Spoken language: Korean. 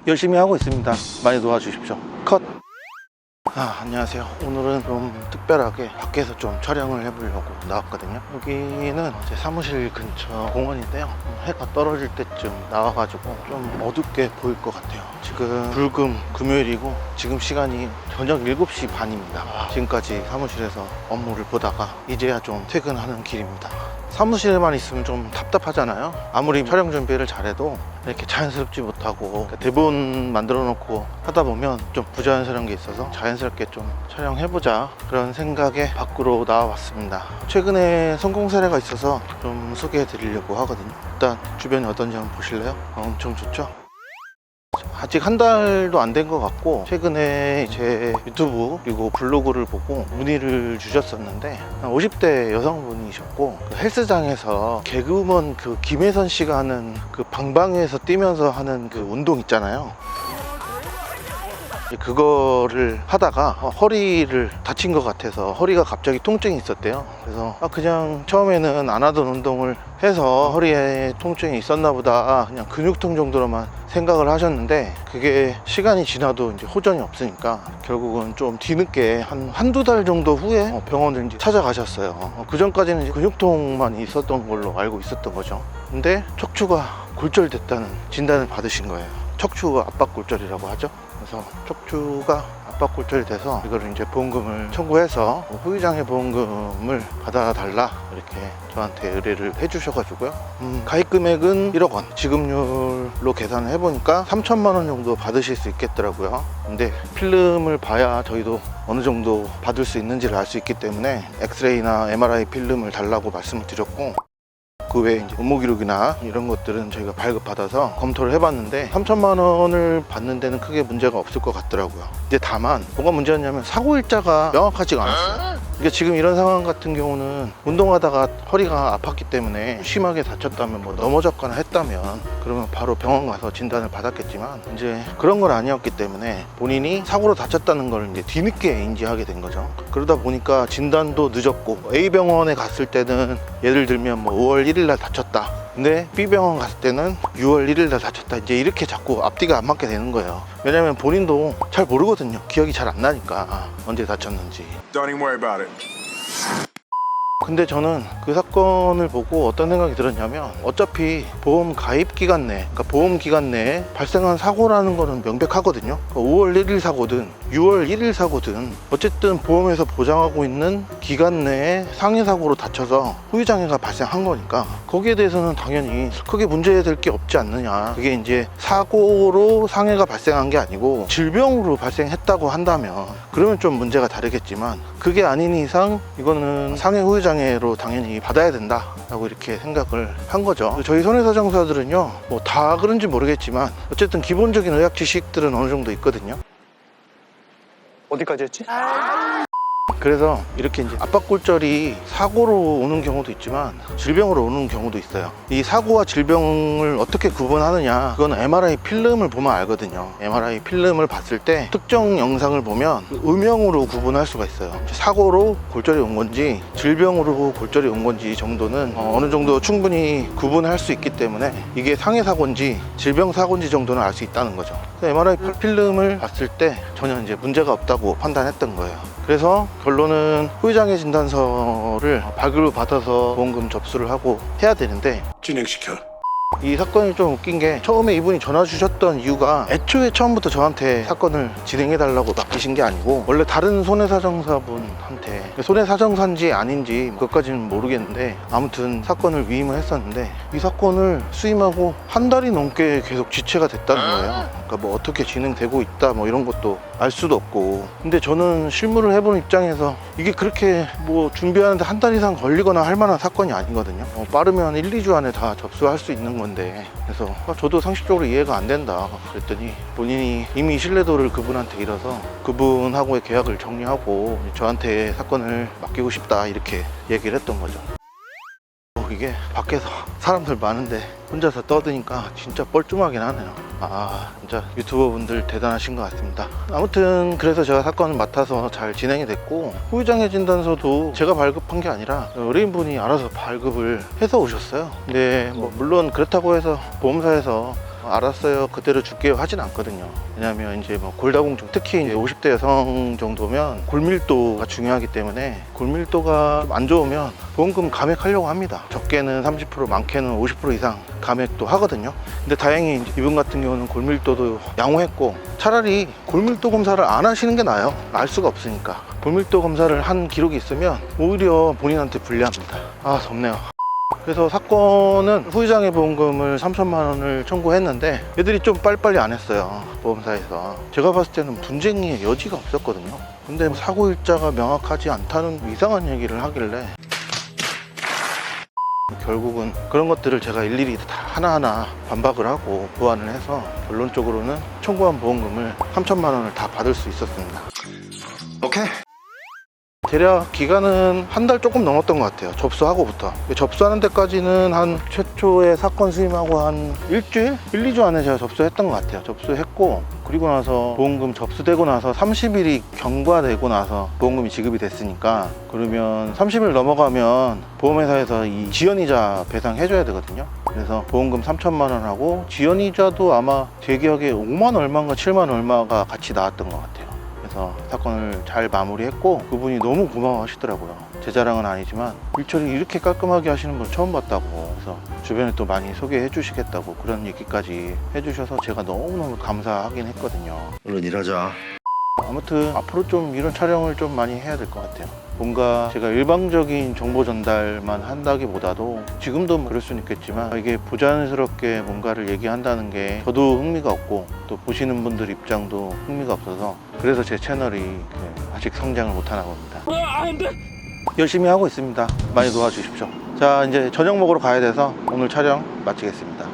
열심히 하고 있습니다. 많이 도와주십시오. 컷. 안녕하세요. 오늘은 좀 특별하게 밖에서 좀 촬영을 해보려고 나왔거든요. 여기는 제 사무실 근처 공원인데요. 해가 떨어질 때쯤 나와가지고 좀 어둡게 보일 것 같아요. 지금 불금 금요일이고 지금 시간이 저녁 7시 반입니다. 지금까지 사무실에서 업무를 보다가 이제야 좀 퇴근하는 길입니다. 사무실에만 있으면 좀 답답하잖아요. 아무리 촬영 준비를 잘해도 이렇게 자연스럽지 못하고 대본 만들어 놓고 하다 보면 좀 부자연스러운 게 있어서 자연스럽게 좀 촬영해보자, 그런 생각에 밖으로 나와봤습니다. 최근에 성공 사례가 있어서 좀 소개해 드리려고 하거든요. 일단 주변이 어떤지 한번 보실래요? 엄청 좋죠? 아직 한 달도 안 된 것 같고, 최근에 제 유튜브 그리고 블로그를 보고 문의를 주셨었는데 50대 여성분이셨고, 그 헬스장에서 개그우먼 그 김혜선 씨가 하는 그 방방에서 뛰면서 하는 그 운동 있잖아요. 그거를 하다가 허리를 다친 것 같아서 허리가 갑자기 통증이 있었대요. 그래서 그냥 처음에는 안 하던 운동을 해서 허리에 통증이 있었나 보다, 그냥 근육통 정도로만 생각을 하셨는데, 그게 시간이 지나도 이제 호전이 없으니까 결국은 좀 뒤늦게 한두 달 정도 후에 병원을 이제 찾아가셨어요. 그 전까지는 근육통만 있었던 걸로 알고 있었던 거죠. 근데 척추가 골절됐다는 진단을 받으신 거예요. 척추 압박골절이라고 하죠. 그래서 척추가 압박골절이 돼서 이거를 이제 보험금을 청구해서 후유장애 보험금을 받아달라, 이렇게 저한테 의뢰를 해주셔가지고요. 가입 금액은 1억 원, 지급률로 계산을 해보니까 3천만 원 정도 받으실 수 있겠더라고요. 근데 필름을 봐야 저희도 어느 정도 받을 수 있는지를 알 수 있기 때문에 엑스레이나 MRI 필름을 달라고 말씀을 드렸고, 그 외에 이제 업무 기록이나 이런 것들은 저희가 발급받아서 검토를 해봤는데 3천만 원을 받는 데는 크게 문제가 없을 것 같더라고요. 이제 다만 뭐가 문제였냐면 사고 일자가 명확하지가 않았어요. 이게 지금 이런 상황 같은 경우는 운동하다가 허리가 아팠기 때문에 심하게 다쳤다면, 뭐 넘어졌거나 했다면 그러면 바로 병원 가서 진단을 받았겠지만, 이제 그런 건 아니었기 때문에 본인이 사고로 다쳤다는 걸 이제 뒤늦게 인지하게 된 거죠. 그러다 보니까 진단도 늦었고, A병원에 갔을 때는 예를 들면 뭐 5월 1일 날 다쳤다, 근데 B병원 갔을 때는 6월 1일 날 다쳤다, 이제 이렇게 자꾸 앞뒤가 안 맞게 되는 거예요. 왜냐면 본인도 잘 모르거든요. 기억이 잘 안 나니까 언제 다쳤는지. Don't even worry about it. 근데 저는 그 사건을 보고 어떤 생각이 들었냐면, 어차피 보험 가입 기간 내, 그러니까 보험 기간 내에 발생한 사고라는 거는 명백하거든요. 그러니까 5월 1일 사고든 6월 1일 사고든 어쨌든 보험에서 보장하고 있는 기간 내에 상해 사고로 다쳐서 후유장애가 발생한 거니까 거기에 대해서는 당연히 크게 문제될 게 없지 않느냐. 그게 이제 사고로 상해가 발생한 게 아니고 질병으로 발생했다고 한다면 그러면 좀 문제가 다르겠지만, 그게 아닌 이상 이거는 상해 후유장애로 당연히 받아야 된다 라고 이렇게 생각을 한 거죠. 저희 손해사정사들은요, 뭐 다 그런지 모르겠지만 어쨌든 기본적인 의학 지식들은 어느 정도 있거든요. 어디까지 했지? 그래서 이렇게 이제 압박골절이 사고로 오는 경우도 있지만 질병으로 오는 경우도 있어요. 이 사고와 질병을 어떻게 구분하느냐, 그거는 MRI 필름을 보면 알거든요. MRI 필름을 봤을 때 특정 영상을 보면 음영으로 구분할 수가 있어요. 사고로 골절이 온 건지 질병으로 골절이 온 건지 정도는 어느 정도 충분히 구분할 수 있기 때문에 이게 상해 사고인지 질병 사고인지 정도는 알 수 있다는 거죠. MRI 필름을 봤을 때 전혀 이제 문제가 없다고 판단했던 거예요. 그래서 결론은 후유장애 진단서를 발급을 받아서 보험금 접수를 하고 해야 되는데, 진행시켜. 이 사건이 좀 웃긴 게, 처음에 이분이 전화 주셨던 이유가 애초에 처음부터 저한테 사건을 진행해 달라고 맡기신 게 아니고, 원래 다른 손해사정사분한테, 손해사정사인지 아닌지 그것까지는 모르겠는데 아무튼 사건을 위임을 했었는데, 이 사건을 수임하고 한 달이 넘게 계속 지체가 됐다는 거예요. 그러니까 뭐 어떻게 진행되고 있다 뭐 이런 것도 알 수도 없고. 근데 저는 실무를 해보는 입장에서 이게 그렇게 뭐 준비하는데 한 달 이상 걸리거나 할 만한 사건이 아니거든요. 빠르면 1, 2주 안에 다 접수할 수 있는 건데, 그래서 저도 상식적으로 이해가 안 된다 그랬더니, 본인이 이미 신뢰도를 그분한테 잃어서 그분하고의 계약을 정리하고 저한테 사건을 맡기고 싶다, 이렇게 얘기를 했던 거죠. 이게 밖에서 사람들 많은데 혼자서 떠드니까 진짜 뻘쭘하긴 하네요. 진짜 유튜버 분들 대단하신 것 같습니다. 아무튼 그래서 제가 사건을 맡아서 잘 진행이 됐고, 후유장애 진단서도 제가 발급한 게 아니라 의뢰인분이 알아서 발급을 해서 오셨어요. 근데 뭐 물론 그렇다고 해서 보험사에서 알았어요 그대로 줄게요 하진 않거든요. 왜냐면 이제 뭐 골다공증, 특히 이제 50대 여성 정도면 골밀도가 중요하기 때문에 골밀도가 좀 안 좋으면 보험금 감액하려고 합니다. 적게는 30%, 많게는 50% 이상 감액도 하거든요. 근데 다행히 이분 같은 경우는 골밀도도 양호했고, 차라리 골밀도 검사를 안 하시는 게 나아요. 알 수가 없으니까. 골밀도 검사를 한 기록이 있으면 오히려 본인한테 불리합니다. 아, 덥네요. 그래서 사건은 후유장해 보험금을 3천만 원을 청구했는데 애들이 좀 빨리빨리 안 했어요. 보험사에서. 제가 봤을 때는 분쟁의 여지가 없었거든요. 근데 사고일자가 명확하지 않다는 이상한 얘기를 하길래 결국은 그런 것들을 제가 일일이 다 하나하나 반박을 하고 보완을 해서 결론적으로는 청구한 보험금을 3천만 원을 다 받을 수 있었습니다. 오케이. 대략 기간은 한 달 조금 넘었던 것 같아요. 접수하고부터. 접수하는 데까지는 한 최초의 사건 수임하고 한 일주일? 1, 2주 안에 제가 접수했던 것 같아요. 접수했고, 그리고 나서 보험금 접수되고 나서 30일이 경과되고 나서 보험금이 지급이 됐으니까, 그러면 30일 넘어가면 보험회사에서 이 지연이자 배상해줘야 되거든요. 그래서 보험금 3천만 원하고 지연이자도 아마 제 기억에 5만 얼마인가 7만 얼마가 같이 나왔던 것 같아요. 그래서 사건을 잘 마무리했고, 그분이 너무 고마워하시더라고요. 제 자랑은 아니지만 일처리 이렇게 깔끔하게 하시는 분 처음 봤다고, 그래서 주변에 또 많이 소개해 주시겠다고 그런 얘기까지 해주셔서 제가 너무너무 감사하긴 했거든요. 얼른 일하자. 아무튼 앞으로 좀 이런 촬영을 좀 많이 해야 될 것 같아요. 뭔가 제가 일방적인 정보 전달만 한다기보다도, 지금도 그럴 수는 있겠지만 이게 부자연스럽게 뭔가를 얘기한다는 게 저도 흥미가 없고 또 보시는 분들 입장도 흥미가 없어서, 그래서 제 채널이 아직 성장을 못하나 봅니다. 열심히 하고 있습니다. 많이 도와주십시오. 자, 이제 저녁 먹으러 가야 돼서 오늘 촬영 마치겠습니다.